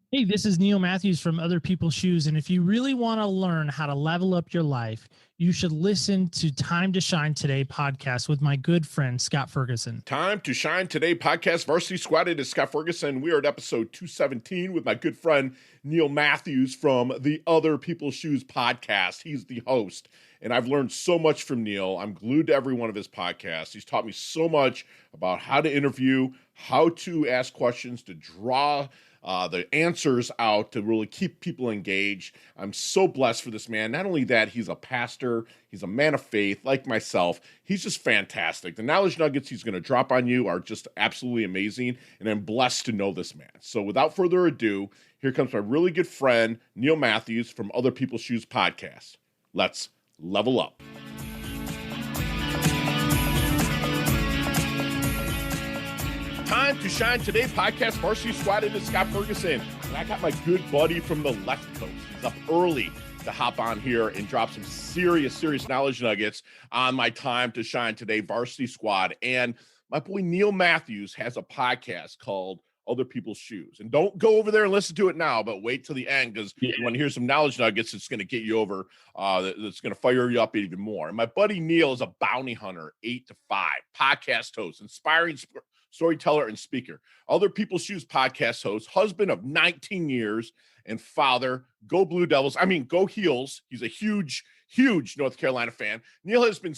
Hey, this is Neil Matthews from Other People's Shoes. And if you really want to learn how to level up your life, you should listen to Time to Shine Today podcast with my good friend, Scott Ferguson. Time to Shine Today podcast. Varsity Squad. It is Scott Ferguson. We are at episode 217 with my good friend Neil Matthews from the Other People's Shoes podcast. He's the host, and I've learned so much from Neil. I'm glued to every one of his podcasts. He's taught me so much about how to interview, how to ask questions, to draw the answers out to really keep people engaged. I'm so blessed for this man. Not only that, he's a pastor, he's a man of faith like myself. He's just fantastic. The knowledge nuggets he's going to drop on you are just absolutely amazing, and I'm blessed to know this man. So without further ado, here comes my really good friend, Neil Matthews from Other People's Shoes podcast. Let's level up. Time to Shine Today podcast. Varsity Squad. It is Scott Ferguson. And I got my good buddy from the left coast. He's up early to hop on here and drop some serious knowledge nuggets on my Time to Shine Today Varsity Squad. And my boy Neil Matthews has a podcast called Other People's Shoes. And don't go over there and listen to it now, but wait till the end because you want to hear some knowledge nuggets that's going to get you over, that's going to fire you up even more. And my buddy Neil is a bounty hunter, 8 to 5, podcast host, inspiring storyteller and speaker. Other People's Shoes podcast host, husband of 19 years, and father. Go Blue Devils. I mean, go Heels. He's a huge North Carolina fan. Neil has been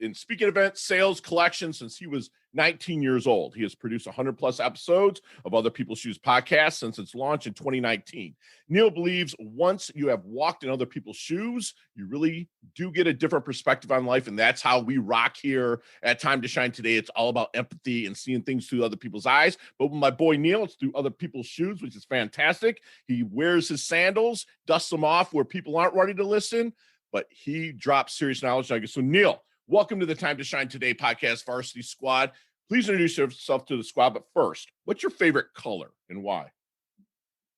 in speaking events, sales, collections since he was 19 years old. He has produced 100 plus episodes of Other People's Shoes podcast since its launch in 2019. Neil believes once you have walked in other people's shoes, you really do get a different perspective on life. And that's how we rock here at Time to Shine Today. It's all about empathy and seeing things through other people's eyes. But with my boy Neil, it's through other people's shoes, which is fantastic. He wears his sandals, dusts them off where people aren't ready to listen, but he drops serious knowledge. So Neil, welcome to the Time to Shine Today podcast, Varsity Squad. Please introduce yourself to the squad. But first, what's your favorite color and why?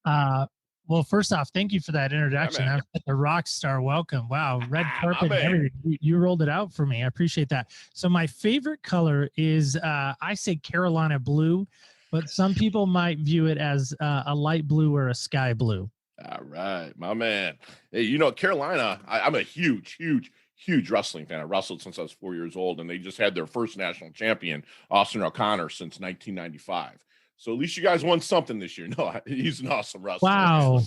Well, first off, thank you for that introduction. Yeah, I'm a rock star. Welcome. Wow. Red carpet and everything. You rolled it out for me. I appreciate that. So my favorite color is, I say Carolina blue, but some people might view it as a light blue or a sky blue. All right, my man. Hey, you know, Carolina, I'm a huge wrestling fan. I wrestled since I was 4 years old, and they just had their first national champion, Austin O'Connor, since 1995. So at least you guys won something this year. No, he's an awesome wrestler. Wow.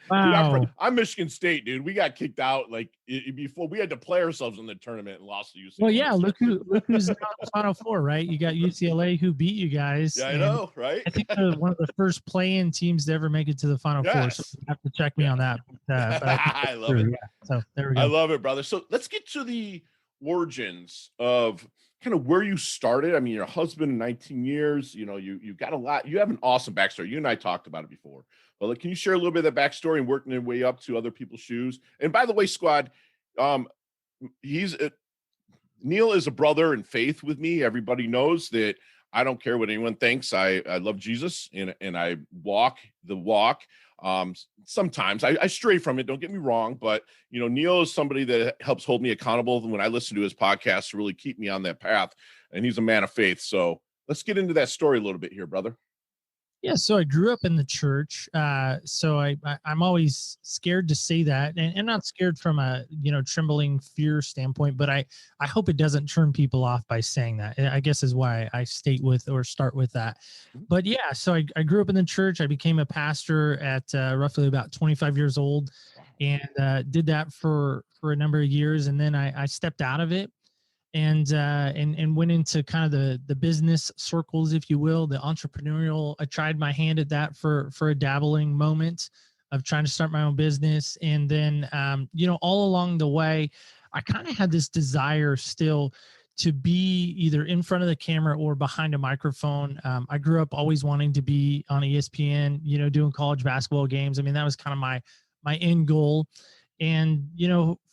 Wow. Dude, I'm Michigan State, dude. We got kicked out before we had to play ourselves in the tournament and lost to UCLA. Well, yeah, look who's in the Final Four, right? You got UCLA who beat you guys. Yeah, I know, right? I think they're one of the first play-in teams to ever make it to the Final Four. So you have to check me on that. But I love it. Yeah. So there we go. I love it, brother. So let's get to the origins of kind of where you started. I mean, your husband, 19 years, you know, you got a lot, you have an awesome backstory. You and I talked about it before, but can you share a little bit of that backstory and working your way up to Other People's Shoes? And by the way, squad, Neil is a brother in faith with me. Everybody knows that I don't care what anyone thinks. I love Jesus and I walk the walk. Sometimes I stray from it, don't get me wrong, but you know, Neil is somebody that helps hold me accountable when I listen to his podcast to really keep me on that path. And he's a man of faith. So let's get into that story a little bit here, brother. Yeah, so I grew up in the church. So I'm always scared to say that, and not scared from a trembling fear standpoint, but I hope it doesn't turn people off by saying that. I guess is why I start with that. But yeah, so I grew up in the church. I became a pastor at roughly about 25 years old, and did that for a number of years, and then I stepped out of it. And went into kind of the business circles, if you will, the entrepreneurial. I tried my hand at that for a dabbling moment of trying to start my own business. And then, all along the way, I kind of had this desire still to be either in front of the camera or behind a microphone. I grew up always wanting to be on ESPN, doing college basketball games. I mean, that was kind of my end goal. And,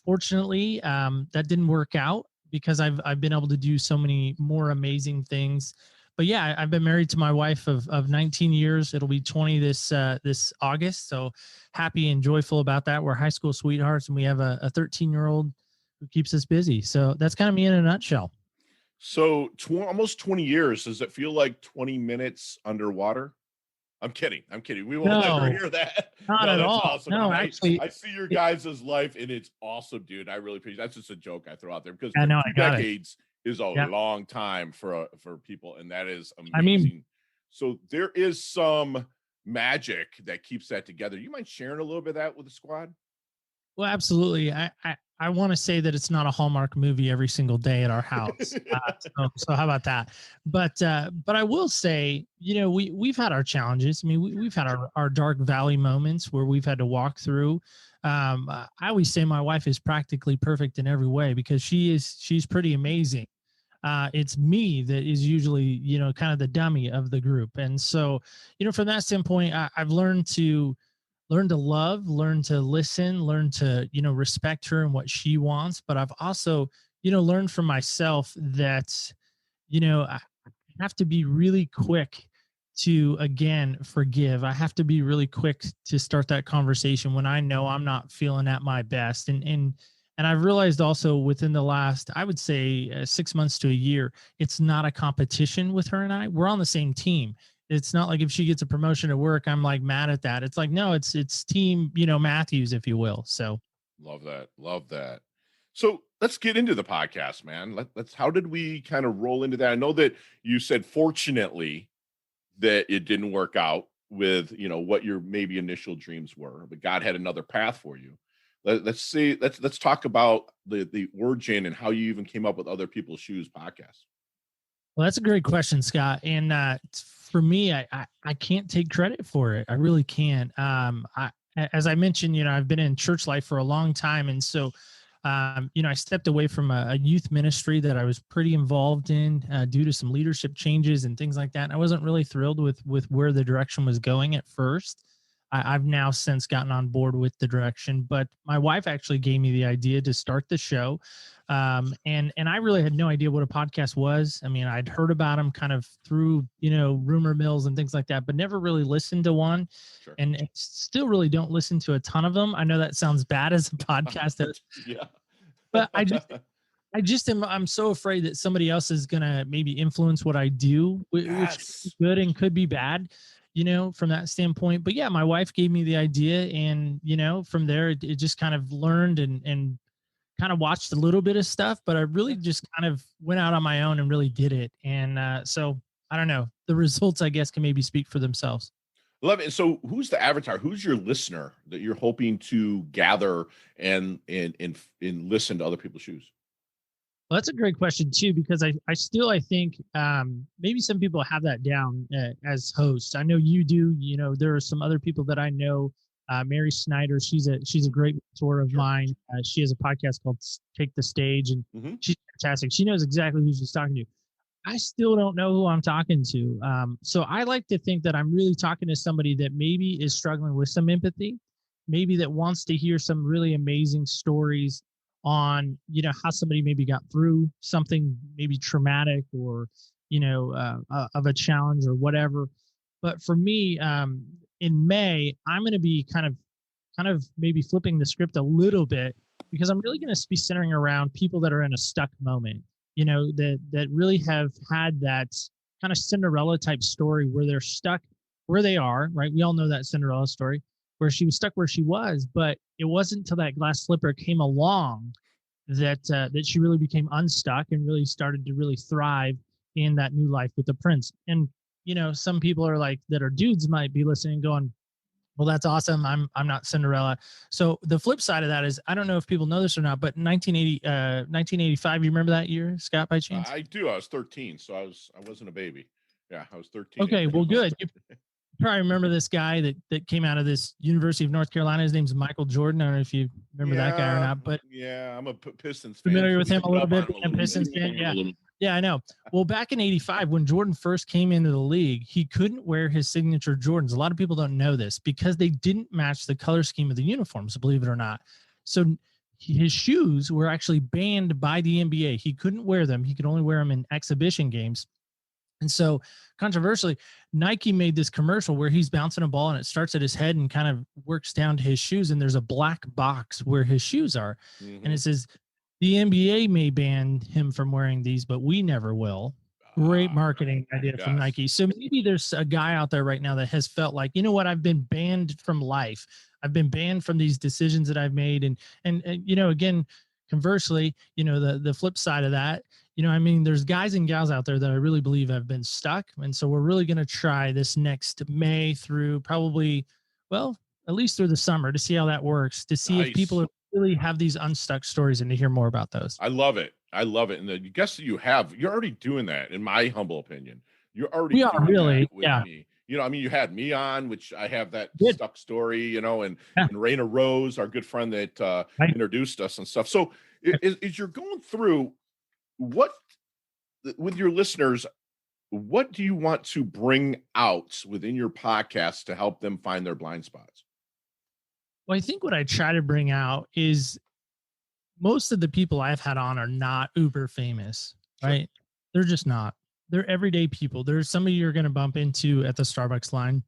fortunately, that didn't work out, because I've been able to do so many more amazing things. But yeah, I've been married to my wife of 19 years. It'll be 20 this August. So happy and joyful about that. We're high school sweethearts, and we have a 13-year-old who keeps us busy. So that's kind of me in a nutshell. So almost 20 years. Does it feel like 20 minutes underwater? I'm kidding. I'm kidding. We won't let her No, hear that. not No, at that's all. awesome. No, actually, I see your guys' life and it's awesome, dude. I really appreciate that's just a joke I throw out there because I know I two got it. decades is a Yeah. long time for people, and that is I mean, amazing. So there is some magic that keeps that together. You mind sharing a little bit of that with the squad? well, absolutely. I want to say that it's not a Hallmark movie every single day at our house. So how about that? But I will say, we've had our challenges. I mean, we've had our dark valley moments where we've had to walk through. I always say my wife is practically perfect in every way because she's pretty amazing. It's me that is usually, kind of the dummy of the group. And so, from that standpoint, I've learn to love, learn to listen, learn to, respect her and what she wants. But I've also, learned from myself that, I have to be really quick to, again, forgive. I have to be really quick to start that conversation when I know I'm not feeling at my best. And I've realized also within the last, I would say, 6 months to a year, it's not a competition with her and I. We're on the same team. It's not like if she gets a promotion at work, I'm like mad at that. It's like, no, it's team, Matthews, if you will. So Love that. Love that. So let's get into the podcast, man. Let's how did we kind of roll into that? I know that you said fortunately that it didn't work out with, what your maybe initial dreams were, but God had another path for you. Let's see, let's talk about the origin and how you even came up with Other People's Shoes podcast. well, that's a great question, Scott. And for me, I can't take credit for it. I really can't. As I mentioned, I've been in church life for a long time, and so I stepped away from a youth ministry that I was pretty involved in due to some leadership changes and things like that. And I wasn't really thrilled with where the direction was going at first. I've now since gotten on board with the direction, but my wife actually gave me the idea to start the show. And I really had no idea what a podcast was. I mean, I'd heard about them kind of through, rumor mills and things like that, but never really listened to one. Sure. And still really don't listen to a ton of them. I know that sounds bad as a podcast, Yeah. but I'm so afraid that somebody else is gonna maybe influence what I do, which could be Yes. good and could be bad, from that standpoint. But yeah, my wife gave me the idea, and from there it just kind of learned and kind of watched a little bit of stuff, but I really Yeah. just kind of went out on my own and really did it. And so I don't know. The results, I guess, can maybe speak for themselves. Love it. So who's the avatar? Who's your listener that you're hoping to gather and listen to Other People's Shoes? Well, that's a great question too, because I think maybe some people have that down as hosts. I know you do. There are some other people that I know. Mary Snyder, she's a great mentor of Sure. mine. She has a podcast called Take the Stage, and Mm-hmm. she's fantastic. She knows exactly who she's talking to. I still don't know who I'm talking to. So I like to think that I'm really talking to somebody that maybe is struggling with some empathy, maybe that wants to hear some really amazing stories on, how somebody maybe got through something maybe traumatic or, of a challenge or whatever. But for me, in May, I'm going to be kind of maybe flipping the script a little bit because I'm really going to be centering around people that are in a stuck moment, that really have had that kind of Cinderella type story where they're stuck where they are, right? We all know that Cinderella story where she was stuck where she was, but it wasn't until that glass slipper came along that she really became unstuck and really started to really thrive in that new life with the prince. And some people are like that are dudes might be listening going, well, that's awesome. I'm not Cinderella. So the flip side of that is I don't know if people know this or not, but 1985, you remember that year, Scott, by chance? I do. I was 13, so I wasn't a baby. Yeah, I was 13. Okay, well, good. You probably remember this guy that came out of this University of North Carolina. His name's Michael Jordan. I don't know if you remember that guy or Yeah, not, but yeah. I'm a Pistons fan, familiar so with we him a grew little up on bit, him a being a little bit. Pistons fan. Yeah. Yeah, I know. Well, back in 85, when Jordan first came into the league, he couldn't wear his signature Jordans. A lot of people don't know this because they didn't match the color scheme of the uniforms, believe it or not. So his shoes were actually banned by the NBA. He couldn't wear them. He could only wear them in exhibition games. And so, controversially, Nike made this commercial where he's bouncing a ball and it starts at his head and kind of works down to his shoes. And there's a black box where his shoes are. And Mm-hmm. it says, the NBA may ban him from wearing these, but we never will. Great marketing idea from Yes. Nike. So maybe there's a guy out there right now that has felt like, you know what, I've been banned from life. I've been banned from these decisions that I've made. And you know, again, conversely, you know, the flip side of that, you know, I mean, there's guys and gals out there that I really believe have been stuck. And so we're really going to try this next May through probably, well, at least through the summer to see how that works, to see if Nice. people really have these unstuck stories and to hear more about those. I love it. I love it. And the guests that you have, you're already doing that, in my humble opinion. You're already We are doing that really, with yeah. me. You know, I mean, you had me on, which I have that Good. stuck story, you know, Yeah. and Raina Rose, our good friend that Right. introduced us and stuff. So as you're going through what with your listeners, what do you want to bring out within your podcast to help them find their blind spots? Well, I think what I try to bring out is most of the people I've had on are not uber famous, Sure. right? They're just not. They're everyday people. There's somebody you're going to bump into at the Starbucks line.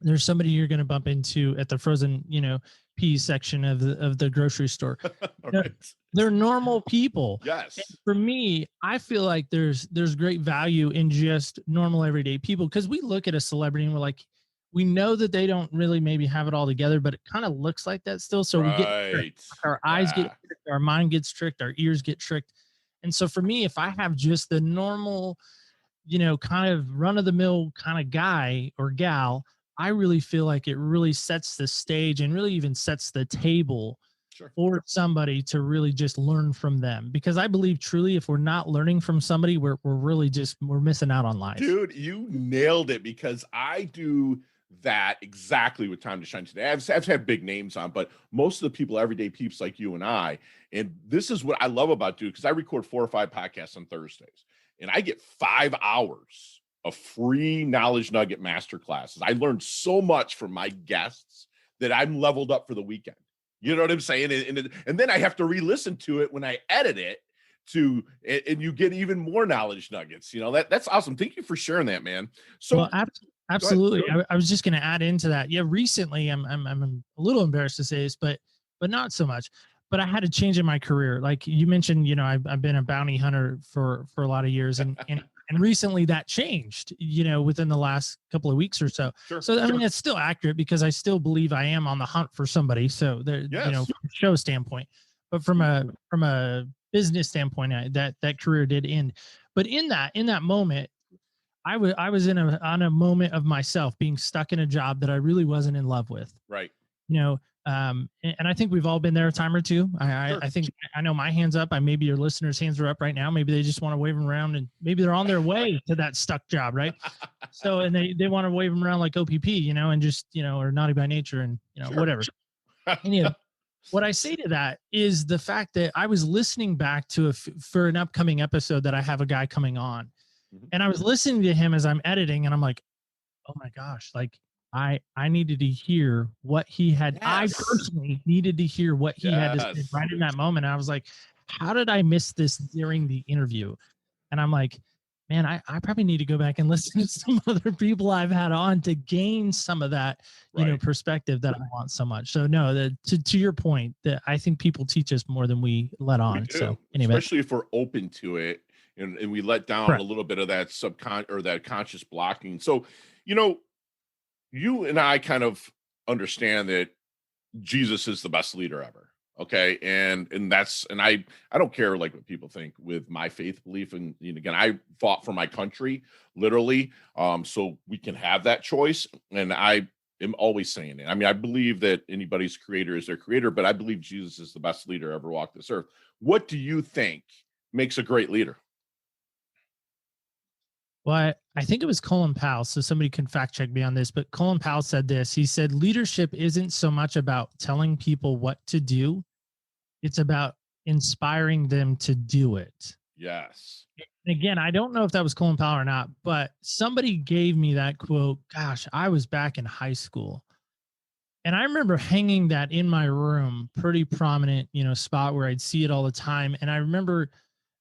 There's somebody you're going to bump into at the frozen, you know, peas section of the grocery store. All They're, right. they're normal people. And Yes. for me, I feel like there's great value in just normal everyday people because we look at a celebrity and we're like, we know that they don't really maybe have it all together, but it kind of looks like that still. So we get tricked. Right. Our eyes get Yeah. tricked, our mind gets tricked, our ears get tricked. And so for me, if I have just the normal, you know, kind of run of the mill kind of guy or gal, I really feel like it really sets the stage and really even sets the table Sure. for somebody to really just learn from them. Because I believe truly, if we're not learning from somebody, we're really just, we're missing out on life. Dude, you nailed it because I do that exactly with Time to Shine today. I've had big names on, but most of the people, everyday peeps like you and I, and this is what I love about dude, because I record 4 or 5 podcasts on Thursdays, and I get 5 hours of free knowledge nugget master classes. I learned so much from my guests that I'm leveled up for the weekend. You know what I'm saying? And then I have to re-listen to it when I edit it and you get even more knowledge nuggets. You know, that's awesome. Thank you for sharing that, man. So Well, go ahead. absolutely. I was just going to add into that. Yeah, recently I'm a little embarrassed to say this, but not so much. But I had a change in my career. Like you mentioned, you know, I've been a bounty hunter for a lot of years, and recently that changed. You know, within the last couple of weeks or so. Sure. So I mean, it's still accurate because I still believe I am on the hunt for somebody. So there, you know, Yes. from a show standpoint, but from a business standpoint, that career did end. But in that moment, I was in on a moment of myself being stuck in a job that I really wasn't in love with. Right. You know, and I think we've all been there a time or two. Sure. I think I know my hands up. Maybe your listeners' hands are up right now. Maybe they just want to wave them around, and maybe they're on their way to that stuck job, right? So, and they want to wave them around like OPP, you know, and just, you know, or naughty by nature, and you know, Sure. whatever. Any of what I say to that is the fact that I was listening back to for an upcoming episode that I have a guy coming on, Mhm. and I was listening to him as I'm editing, and I'm like, oh my gosh, like I needed to hear what he had. I Yes. personally needed to hear what he had to say Yes. right in that moment. I was like, how did I miss this during the interview? And I'm like, man, I probably need to go back and listen to some other people I've had on to gain some of that, you know, Right. perspective that I want so much. So no, to your point, that I think people teach us more than we let We on. do, So anyway, especially if we're open to it and we let down a correct. little bit of that or that conscious blocking. So, you know, you and I kind of understand that Jesus is the best leader ever. Okay. And I don't care like what people think with my faith belief. And you know, again, I fought for my country literally. So we can have that choice. And I am always saying it. I mean, I believe that anybody's creator is their creator, but I believe Jesus is the best leader ever walked this earth. What do you think makes a great leader? Well, I think it was Colin Powell. So somebody can fact check me on this, but Colin Powell said this. He said, leadership isn't so much about telling people what to do, it's about inspiring them to do it. Yes. And again, I don't know if that was Colin Powell or not, but somebody gave me that quote. Gosh, I was back in high school. And I remember hanging that in my room, pretty prominent, you know, spot where I'd see it all the time. And I remember,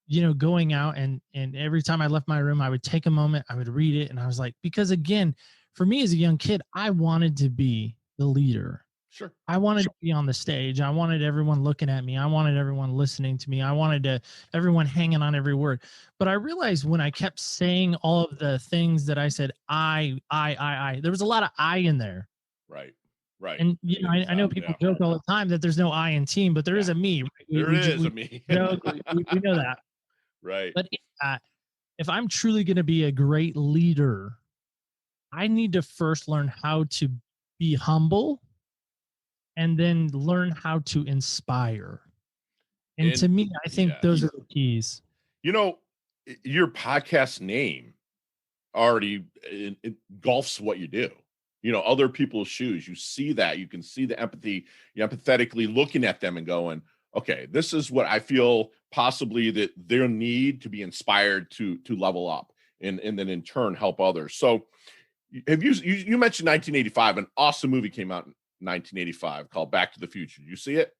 you know, going out and every time I left my room, I would take a moment, I would read it. And I was like, because again, for me as a young kid, I wanted to be the leader. Sure. I wanted to be on the stage. I wanted everyone looking at me. I wanted everyone listening to me. I wanted everyone hanging on every word. But I realized when I kept saying all of the things that I said, there was a lot of I in there. Right. Right. And It I is. know people Yeah. joke all the time that there's no I in team, but there is Yeah. a me. Right? There it is We a me. joke, we know that. Right. But if I'm truly going to be a great leader, I need to first learn how to be humble and then learn how to inspire. And to And me, I think those yes, are the keys. you know, your podcast name already engulfs what you do. You know, other people's shoes. You see that. You can see the empathy. You're empathetically looking at them and going, okay, this is what I feel possibly that they'll need to be inspired to level up and then in turn help others. So have you mentioned 1985? An awesome movie came out in 1985 called Back to the Future. You see it?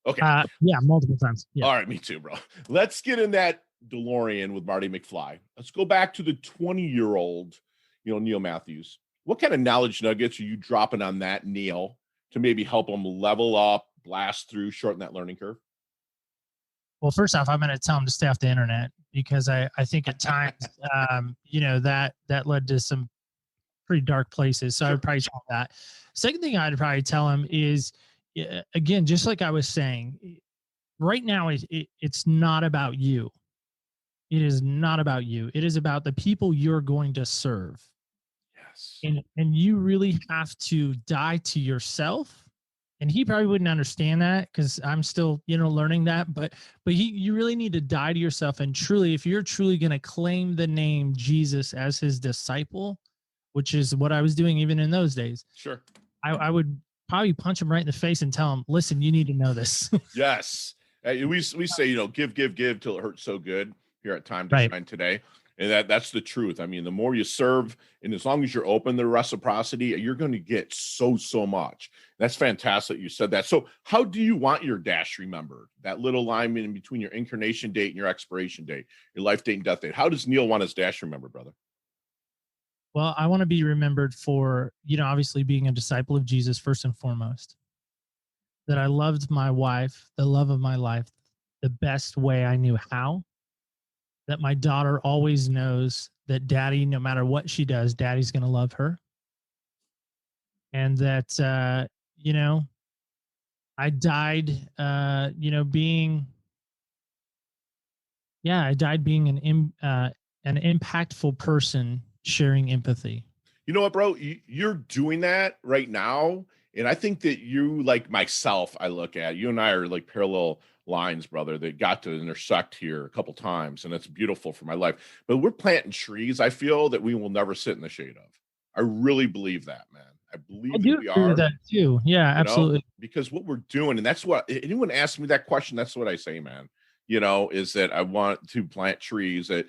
Okay. Yeah, multiple times. Yeah. All right, me too, bro. Let's get in that DeLorean with Marty McFly. Let's go back to the 20-year-old, Neil Matthews. What kind of knowledge nuggets are you dropping on that Neil to maybe help him level up, blast through, shorten that learning curve? Well, first off, I'm going to tell him to stay off the internet because I think at times, that led to some pretty dark places. So I Sure. would probably tell that. Second thing I'd probably tell him is, again, just like I was saying, right now it's not about you. It is not about you. It is about the people you're going to serve. Yes. And you really have to die to yourself. And he probably wouldn't understand that because I'm still, learning that. But you really need to die to yourself. And truly, if you're truly going to claim the name Jesus as his disciple, which is what I was doing even in those days, Sure. I would probably punch him right in the face and tell him, listen, you need to know this. Yes. We say, give till it hurts so good here at Time to Right. Shine today. And that's the truth. I mean, the more you serve, and as long as you're open to reciprocity, you're going to get so much. That's fantastic. You said that. So, how do you want your dash remembered? That little line in between your incarnation date and your expiration date, your life date and death date. How does Neil want his dash remembered, brother? Well, I want to be remembered for, obviously being a disciple of Jesus first and foremost. That I loved my wife, the love of my life, the best way I knew how. That my daughter always knows that daddy, no matter what she does, daddy's going to love her. And that, I died, I died being an impactful person sharing empathy. You know what, bro? You're doing that right now. And I think that you, like myself, I look at you and I are like parallel lines, brother, that got to intersect here a couple times. And it's beautiful for my life. But we're planting trees, I feel, that we will never sit in the shade of. I really believe that, man. I I believe do that we agree with are, that too. Yeah, absolutely. because what we're doing, and that's what anyone asks me that question, that's what I say, man. Is that I want to plant trees that,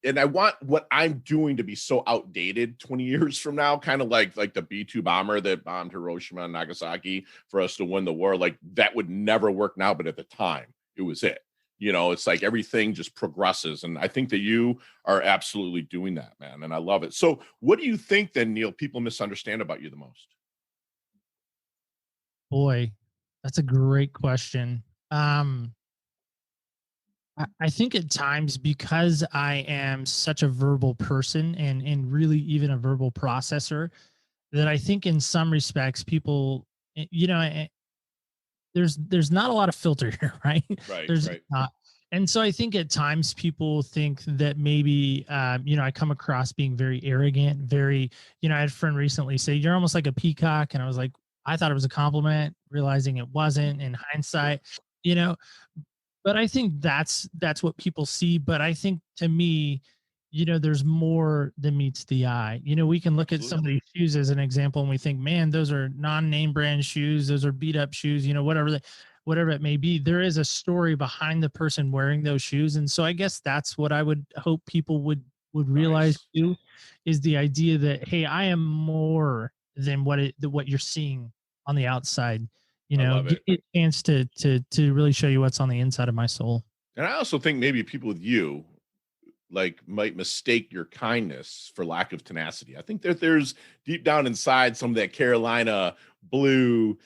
and I want what I'm doing to be so outdated 20 years from now, kind of like the B-2 bomber that bombed Hiroshima and Nagasaki for us to win the war. Like that would never work now, but at the time it was it. It's like everything just progresses. And I think that you are absolutely doing that, man. And I love it. So what do you think then, Neil, people misunderstand about you the most? Boy, that's a great question. I think at times because I am such a verbal person and really even a verbal processor that I think in some respects people, there's not a lot of filter here, right? Right, There's right. not. And so I think at times people think that maybe, I come across being very arrogant, very, I had a friend recently say, you're almost like a peacock. And I was like, I thought it was a compliment, realizing it wasn't in hindsight, you know, but I think that's what people see. But I think to me, there's more than meets the eye. We can look at some of Absolutely. these shoes as an example and we think, man, those are non-name brand shoes, those are beat up shoes, whatever it may be. There is a story behind the person wearing those shoes. And so I guess that's what I would hope people would realize Nice. too, is the idea that, hey, I am more than what you're seeing on the outside. I love Give it. me a chance to really show you what's on the inside of my soul. And I also think maybe people with you might mistake your kindness for lack of tenacity. I think that there's deep down inside some of that Carolina blue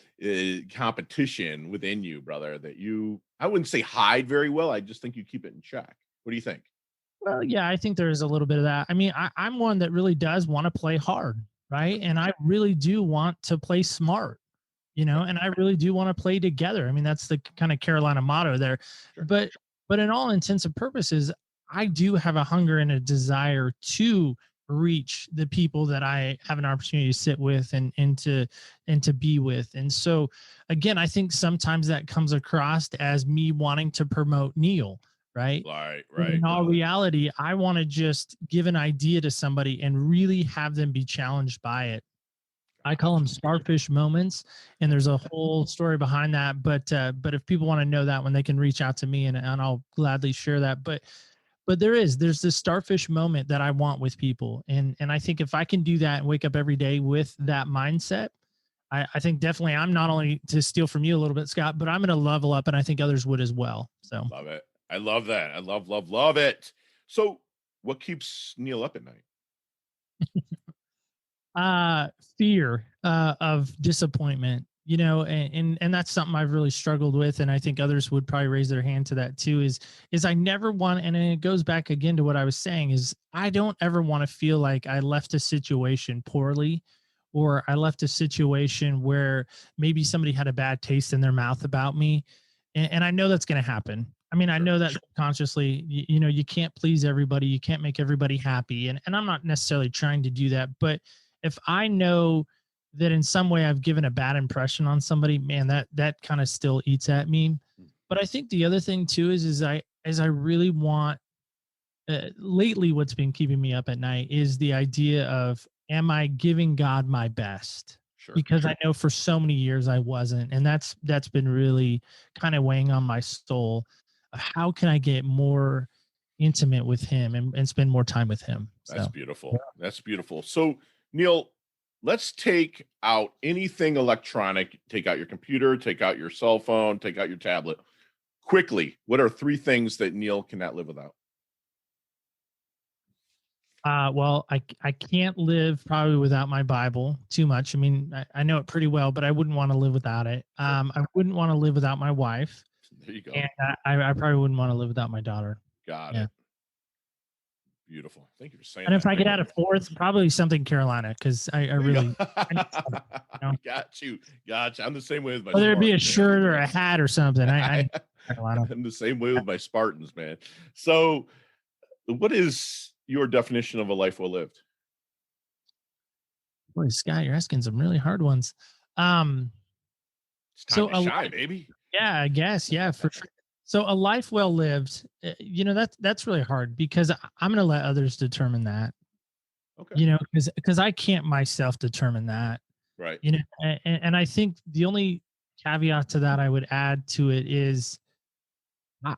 competition within you, brother, that I wouldn't say hide very well. I just think you keep it in check. What do you think? Well, yeah, I think there is a little bit of that. I mean, I'm one that really does want to play hard, right? And I really do want to play smart, Okay. and I really do want to play together. I mean, that's the kind of Carolina motto there. Sure. But in all intents and purposes, I do have a hunger and a desire to reach the people that I have an opportunity to sit with and to be with. And so again, I think sometimes that comes across as me wanting to promote Neil, right? Right, When right. in all reality, I want to just give an idea to somebody and really have them be challenged by it. I call them Gotcha. starfish moments, and there's a whole story behind that. But if people want to know that one, they can reach out to me, and I'll gladly share that. But there's this starfish moment that I want with people, and I think if I can do that and wake up every day with that mindset, I think definitely I'm not only to steal from you a little bit, Scott, but I'm going to level up, and I think others would as well. So Love it. I love that. I love it. So, what keeps Neil up at night? uh fear of disappointment, and that's something I've really struggled with, and I think others would probably raise their hand to that too, is I never want, and it goes back again to what I was saying, is I don't ever want to feel like I left a situation poorly, or I left a situation where maybe somebody had a bad taste in their mouth about me, and I know that's going to happen. I mean, I Sure. know that consciously, you can't please everybody, you can't make everybody happy, and I'm not necessarily trying to do that, but if I know that in some way I've given a bad impression on somebody, man, that kind of still eats at me. But I think the other thing too is I really want, lately what's been keeping me up at night is the idea of, am I giving God my best? Sure. Because I know for so many years I wasn't, and that's been really kind of weighing on my soul. How can I get more intimate with Him and spend more time with Him? That's So beautiful. That's beautiful. So, Neil, let's take out anything electronic. Take out your computer, take out your cell phone, take out your tablet. Quickly, what are three things that Neil cannot live without? Well, I can't live probably without my Bible too much. I mean, I know it pretty well, but I wouldn't want to live without it. Sure. I wouldn't want to live without my wife, There you go. and I probably wouldn't want to live without my daughter. Got Yeah. it. Beautiful. Thank you for saying And if that. I could add a fourth, probably something Carolina, because I There you really, go. I need something, Got you. Gotcha. I'm the same way with my whether it be a Spartans, man. shirt or a hat or something. I need Carolina. I'm the same way with my Spartans, man. So, what is your definition of a life well lived? Boy, Scott, you're asking some really hard ones. Um, It's time so to a shine, baby. Yeah, I guess. Yeah, for sure. So a life well lived, that's really hard, because I'm going to let others determine that, Okay. because I can't myself determine that, Right. and I think the only caveat to that I would add to it is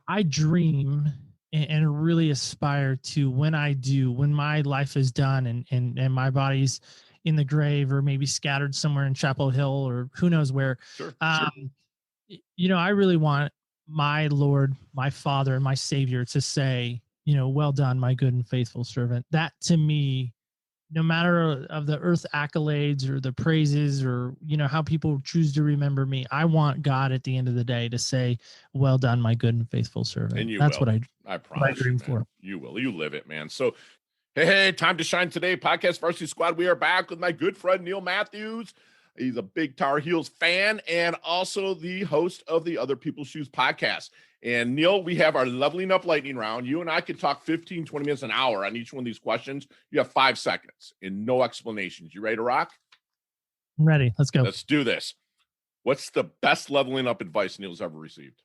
I dream and really aspire to, when my life is done and my body's in the grave, or maybe scattered somewhere in Chapel Hill or who knows where. Sure. I really want my Lord, my Father, and my Savior to say, well done, my good and faithful servant. That to me, no matter of the earth accolades or the praises, or how people choose to remember me, I want God at the end of the day to say, well done, my good and faithful servant. And you That's will. what I promise you, dream man. for. You will. You live it, man. So, hey, time to shine today. Podcast Varsity Squad. We are back with my good friend Neil Matthews. He's a big Tar Heels fan and also the host of the Other People's Shoes podcast. And Neil, we have our leveling up lightning round. You and I could talk 15, 20 minutes, an hour on each one of these questions. You have 5 seconds and no explanations. You ready to rock? I'm ready. Let's go. Let's do this. What's the best leveling up advice Neil's ever received?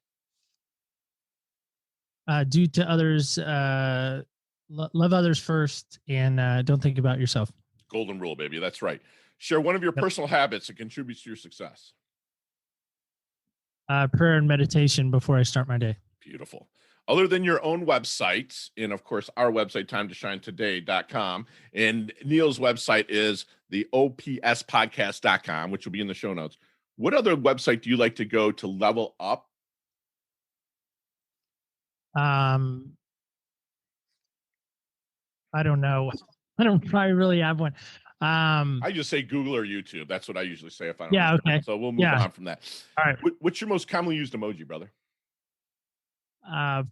Do to others, love others first, and don't think about yourself. Golden rule, baby. That's right. Share one of your personal habits that contributes to your success. Prayer and meditation before I start my day. Beautiful. Other than your own website, and of course, our website, timetoshinetoday.com, and Neil's website is the opspodcast.com, which will be in the show notes. What other website do you like to go to level up? I don't know. I don't probably really have one. I just say Google or YouTube. That's what I usually say if I don't Yeah. have one. Okay. So we'll move Yeah. on from that. All right. What's your most commonly used emoji, brother?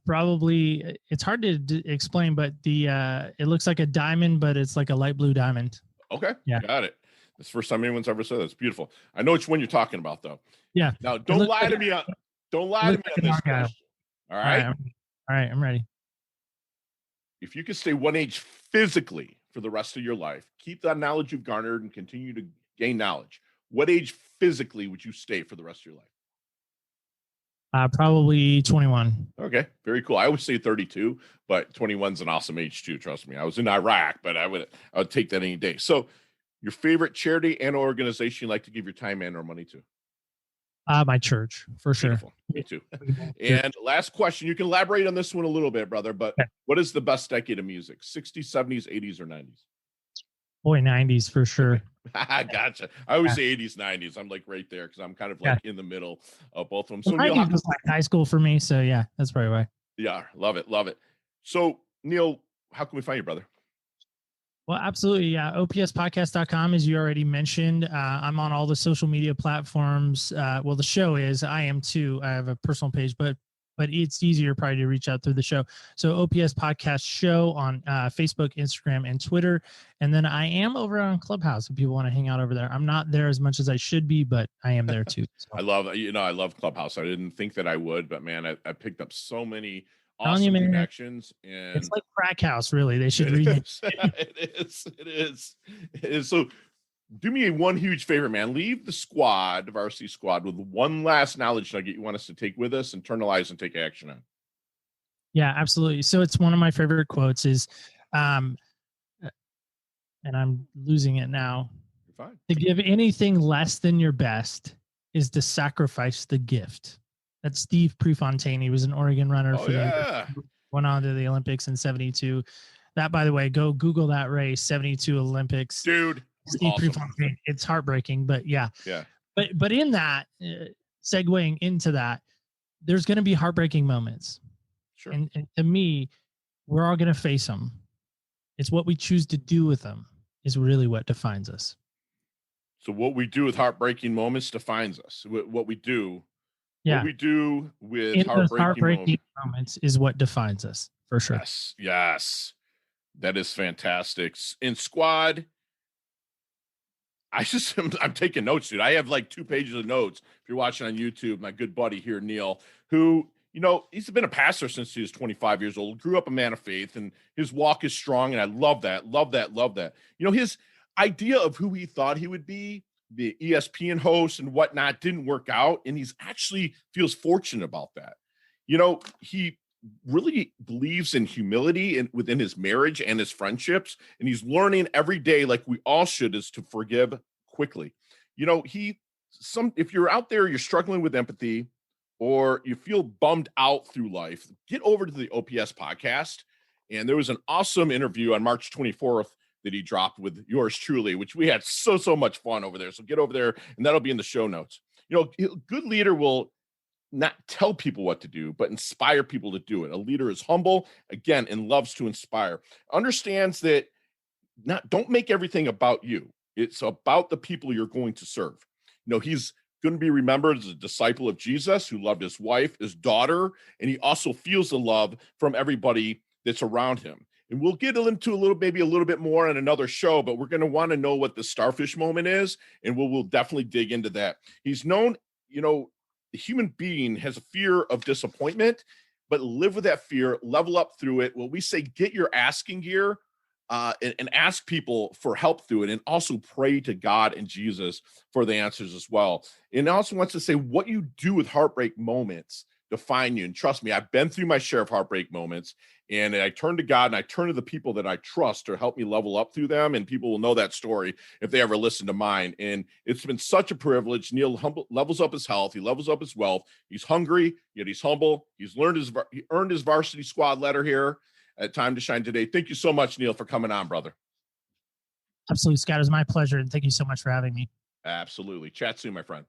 Probably it's hard to explain, but it looks like a diamond, but it's like a light blue diamond. Okay, Yeah. got it. That's the first time anyone's ever said that. It's beautiful. I know which one you're talking about, though. Yeah. Now, don't lie to me on this question. All All right. right. All right. I'm ready. If you could stay one age physically for the rest of your life, keep that knowledge you've garnered and continue to gain knowledge, what age physically would you stay for the rest of your life? Probably 21. Okay, very cool. I always say 32, but 21's an awesome age too. Trust me. I was in Iraq, but I would take that any day. So, your favorite charity and organization you like to give your time and or money to? My church, for sure. Beautiful. Me too. And last question. You can elaborate on this one a little bit, brother, but what is the best decade of music? 60s, 70s, 80s, or 90s? Boy, 90s for sure. Gotcha. I always say 80s, 90s. I'm like right there because I'm kind of like in the middle of both of them. So Neil, 90s was like high school for me. So yeah, that's probably why. Yeah, love it. Love it. So Neil, how can we find you, brother? Well, absolutely. Yeah. OPSpodcast.com, as you already mentioned. I'm on all the social media platforms. Well, the show is, I am too. I have a personal page, but it's easier probably to reach out through the show. So OPS Podcast Show on Facebook, Instagram, and Twitter. And then I am over on Clubhouse if people want to hang out over there. I'm not there as much as I should be, but I am there too. So. I love Clubhouse. I didn't think that I would, but man, I picked up so many awesome connections, and it's like crack house, really. They should read it. It is. So do me one huge favor, man. Leave the varsity squad, with one last knowledge nugget you want us to take with us and internalize and take action on. Yeah, absolutely. So it's one of my favorite quotes is, and I'm losing it now. You're fine. To give anything less than your best is to sacrifice the gift. That's Steve Prefontaine. He was an Oregon runner went on to the Olympics in 72. That, by the way, go Google that race, 72 Olympics. Dude, Steve Prefontaine. It's heartbreaking, but yeah. Yeah. But in that, segueing into that, there's going to be heartbreaking moments. Sure. And to me, we're all going to face them. It's what we choose to do with them is really what defines us. So what we do with heartbreaking moments defines us. What we do. Yeah. What we do with heartbreaking moments is what defines us, for sure. Yes. That is fantastic. In squad, I'm taking notes, dude. I have like 2 pages of notes. If you're watching on YouTube, my good buddy here, Neil, who, he's been a pastor since he was 25 years old, grew up a man of faith, and his walk is strong. And I love that. His idea of who he thought he would be, the ESPN host and whatnot, didn't work out. And he's actually feels fortunate about that. He really believes in humility and within his marriage and his friendships. And he's learning every day, like we all should, is to forgive quickly. If you're out there, you're struggling with empathy, or you feel bummed out through life, get over to the OPS podcast. And there was an awesome interview on March 24th that he dropped with yours truly, which we had so much fun over there. So get over there, and that'll be in the show notes. A good leader will not tell people what to do, but inspire people to do it. A leader is humble, again, and loves to inspire. Understands that don't make everything about you. It's about the people you're going to serve. He's going to be remembered as a disciple of Jesus who loved his wife, his daughter, and he also feels the love from everybody that's around him. And we'll get into maybe a little bit more on another show, but we're going to want to know what the starfish moment is, and we'll definitely dig into that. He's known, the human being has a fear of disappointment, but live with that fear, level up through it. Well, we say get your asking gear and ask people for help through it, and also pray to God and Jesus for the answers as well. And also wants to say what you do with heartbreak moments define you. And trust me, I've been through my share of heartbreak moments, and I turn to God and I turn to the people that I trust to help me level up through them. And people will know that story if they ever listen to mine. And it's been such a privilege. Neil levels up his health. He levels up his wealth. He's hungry, yet he's humble. He earned his varsity squad letter here at Time to Shine today. Thank you so much, Neil, for coming on, brother. Absolutely, Scott. It was my pleasure. And thank you so much for having me. Absolutely. Chat soon, my friend.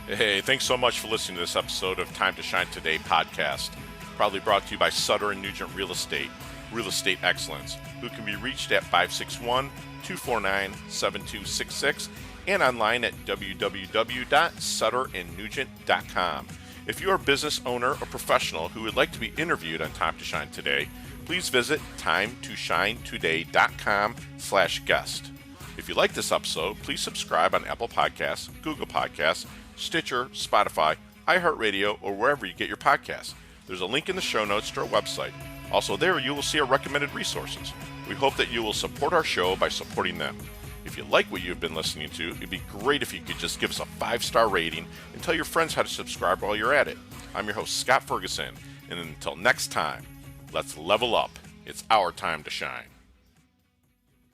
Hey, thanks so much for listening to this episode of Time to Shine Today podcast. Proudly brought to you by Sutter & Nugent Real Estate. Real Estate Excellence, who can be reached at 561-249-7266 and online at www.sutterandnugent.com. If you are a business owner or professional who would like to be interviewed on Time to Shine Today, please visit timetoshinetoday.com/guest. If you like this episode, please subscribe on Apple Podcasts, Google Podcasts, Stitcher, Spotify, iHeartRadio, or wherever you get your podcasts. There's a link in the show notes to our website. Also there, you will see our recommended resources. We hope that you will support our show by supporting them. If you like what you've been listening to, it'd be great if you could just give us a 5-star rating and tell your friends how to subscribe while you're at it. I'm your host, Scott Ferguson, and until next time, let's level up. It's our time to shine.